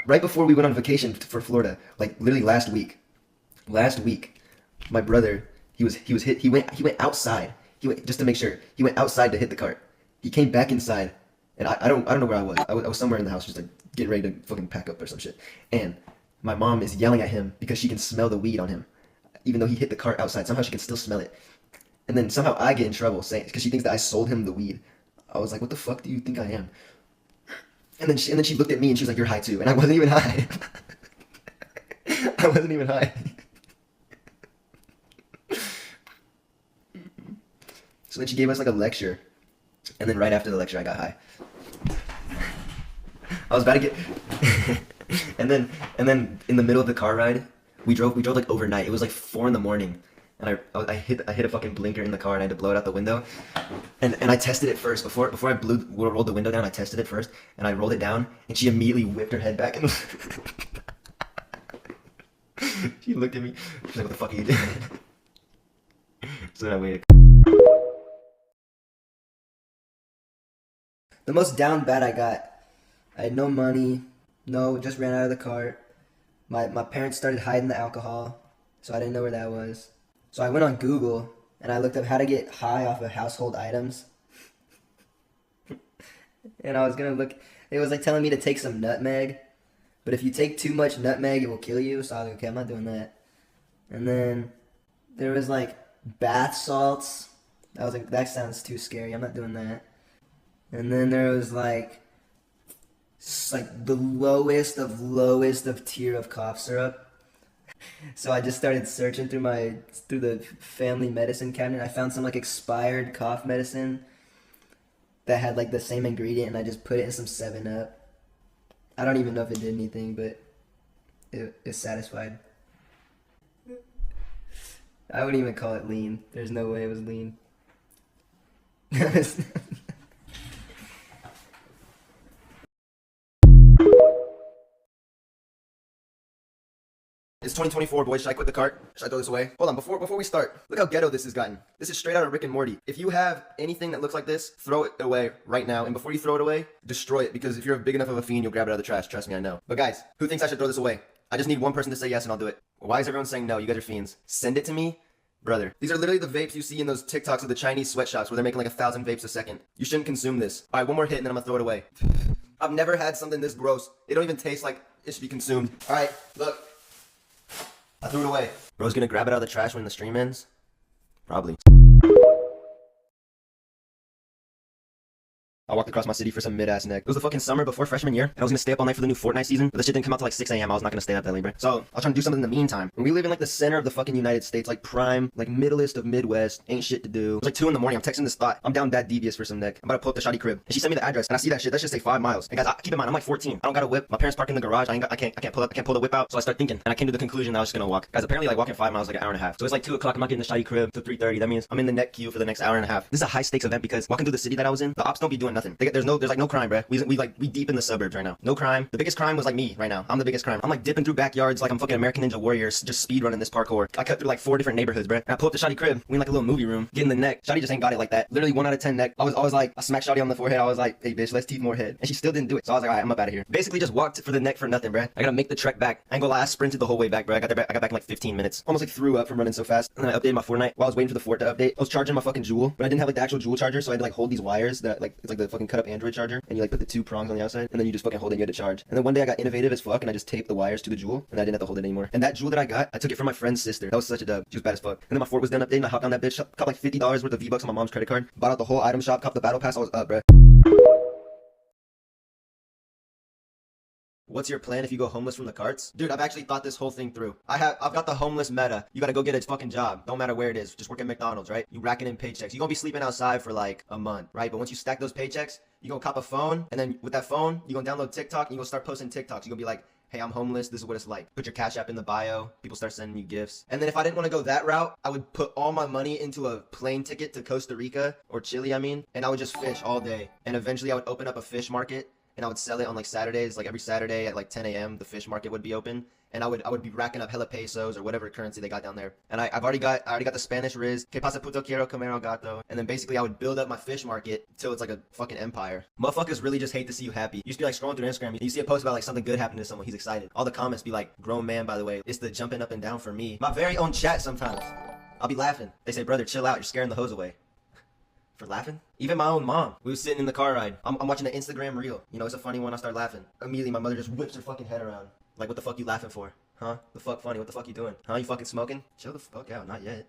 right before we went on vacation for Florida, like literally last week. Last week, my brother, he went outside. He went just to make sure. He went outside to hit the cart. He came back inside, and I don't know where I was. I was somewhere in the house, just like getting ready to fucking pack up or some shit. And my mom is yelling at him because she can smell the weed on him, even though he hit the cart outside. Somehow she can still smell it. And then somehow I get in trouble saying because she thinks that I sold him the weed. I was like, what the fuck do you think I am? And then she looked at me and she was like, you're high too. And I wasn't even high. I wasn't even high. So then she gave us like a lecture. And then right after the lecture I got high. I was about to get and then in the middle of the car ride, we drove like overnight. It was like 4 a.m. And I hit a fucking blinker in the car and I had to blow it out the window. And I tested it first before I rolled the window down. I tested it first and I rolled it down and she immediately whipped her head back and she looked at me. She's like, "What the fuck are you doing?" So then I waited. The most down bad I got. I had no money. No, just ran out of the cart. My parents started hiding the alcohol, so I didn't know where that was. So I went on Google and I looked up how to get high off of household items. And I was gonna look, it was like telling me to take some nutmeg. But if you take too much nutmeg, it will kill you. So I was like, okay, I'm not doing that. And then there was like bath salts. I was like, that sounds too scary. I'm not doing that. And then there was like the lowest of tier of cough syrup. So I just started searching through the family medicine cabinet. I found some like expired cough medicine that had like the same ingredient, and I just put it in some 7-Up. I don't even know if it did anything, but it satisfied. I wouldn't even call it lean. There's no way it was lean. It's 2024, boys. Should I quit the cart? Should I throw this away? Hold on, before we start, look how ghetto this has gotten. This is straight out of Rick and Morty. If you have anything that looks like this, throw it away right now. And before you throw it away, destroy it. Because if you're big enough of a fiend, you'll grab it out of the trash. Trust me, I know. But guys, who thinks I should throw this away? I just need one person to say yes and I'll do it. Why is everyone saying no? You guys are fiends. Send it to me. Brother, these are literally the vapes you see in those TikToks of the Chinese sweatshops where they're making like 1,000 vapes a second. You shouldn't consume this. All right, one more hit and then I'm gonna throw it away. I've never had something this gross. It don't even taste like it should be consumed. All right, look. I threw it away. Bro's gonna grab it out of the trash when the stream ends? Probably. I walked across my city for some mid-ass neck. It was the fucking summer before freshman year, and I was gonna stay up all night for the new Fortnite season, but the shit didn't come out till like 6 a.m. I was not gonna stay up that late, bro. So, I was trying to do something in the meantime. And we live in like the center of the fucking United States, like prime, like middleest of Midwest, ain't shit to do. It was like 2 a.m. I'm texting this thought. I'm down that devious for some neck. I'm about to pull up the shoddy crib. And she sent me the address, and I see that shit, that should say 5 miles. And guys, keep in mind, I'm like 14. I don't got a whip. My parents park in the garage. I can't pull the whip out. So I start thinking, and I came to the conclusion that I was just gonna walk. Guys, apparently like walking 5 miles is like an hour and a half. So it's like 2 o'clock, I'm not getting the shoddy crib till 3:30. That means I'm in the neck queue for the next hour and a half. This is a high stakes event because walking through the city that I was in, the ops don't be doing nothing. There's like no crime, bro. We deep in the suburbs right now. No crime. The biggest crime was like me right now. I'm the biggest crime. I'm like dipping through backyards like I'm fucking American Ninja Warriors, just speed running this parkour. I cut through like 4 different neighborhoods, bro. And I pull up the Shotty crib. We in like a little movie room. Get in the neck. Shotty just ain't got it like that. Literally 1 out of 10 neck. I was like, I smacked Shotty on the forehead. I was like, hey bitch, let's teeth more head. And she still didn't do it. So I was like, alright, I'm up out of here. Basically just walked for the neck for nothing, bro. I gotta make the trek back. I ain't gonna lie, I sprinted the whole way back, bro. I got back in like 15 minutes. Almost like threw up from running so fast. And then I updated my Fortnite while I was waiting for the fort to update. I was charging my fucking Juul, but I didn't have like the actual Juul charger, so I had to like hold these wires that like it's like the fucking cut up Android charger, and you like put the 2 prongs on the outside, and then you just fucking hold it and you had to charge. And then one day I got innovative as fuck and I just taped the wires to the Juul, and I didn't have to hold it anymore. And that Juul that I got, I took it from my friend's sister. That was such a dub. She was bad as fuck. And then my fort was done updating. I hopped on that bitch, caught like $50 worth of V-Bucks on my mom's credit card, bought out the whole item shop, copped the battle pass. I was up, bro. What's your plan if you go homeless from the carts? Dude, I've actually thought this whole thing through. I've got the homeless meta. You gotta go get a fucking job. Don't matter where it is. Just work at McDonald's, right? You racking in paychecks. You're gonna be sleeping outside for like a month, right? But once you stack those paychecks, you gonna cop a phone, and then with that phone, you gonna download TikTok, and you gonna start posting TikToks. You gonna be like, hey, I'm homeless, this is what it's like. Put your Cash App in the bio, people start sending you gifts. And then if I didn't want to go that route, I would put all my money into a plane ticket to Costa Rica, or Chile, I mean, and I would just fish all day. And eventually I would open up a fish market, and I would sell it on like Saturdays. Like every Saturday at like 10 a.m. the fish market would be open, and I would be racking up hella pesos or whatever currency they got down there. And I already got the Spanish riz, que pasa puto quiero comer al gato, and then basically I would build up my fish market till it's like a fucking empire. Motherfuckers really just hate to see you happy. You just be like scrolling through Instagram, and you see a post about like something good happening to someone, he's excited. All the comments be like, grown man, by the way, it's the jumping up and down for me. My very own chat sometimes. I'll be laughing. They say, brother, chill out, you're scaring the hose away. For laughing? Even my own mom. We was sitting in the car ride. I'm watching an Instagram reel. You know, it's a funny one. I start laughing. Immediately, my mother just whips her fucking head around. Like, what the fuck you laughing for? Huh? The fuck funny? What the fuck you doing? Huh? You fucking smoking? Chill the fuck out. Not yet.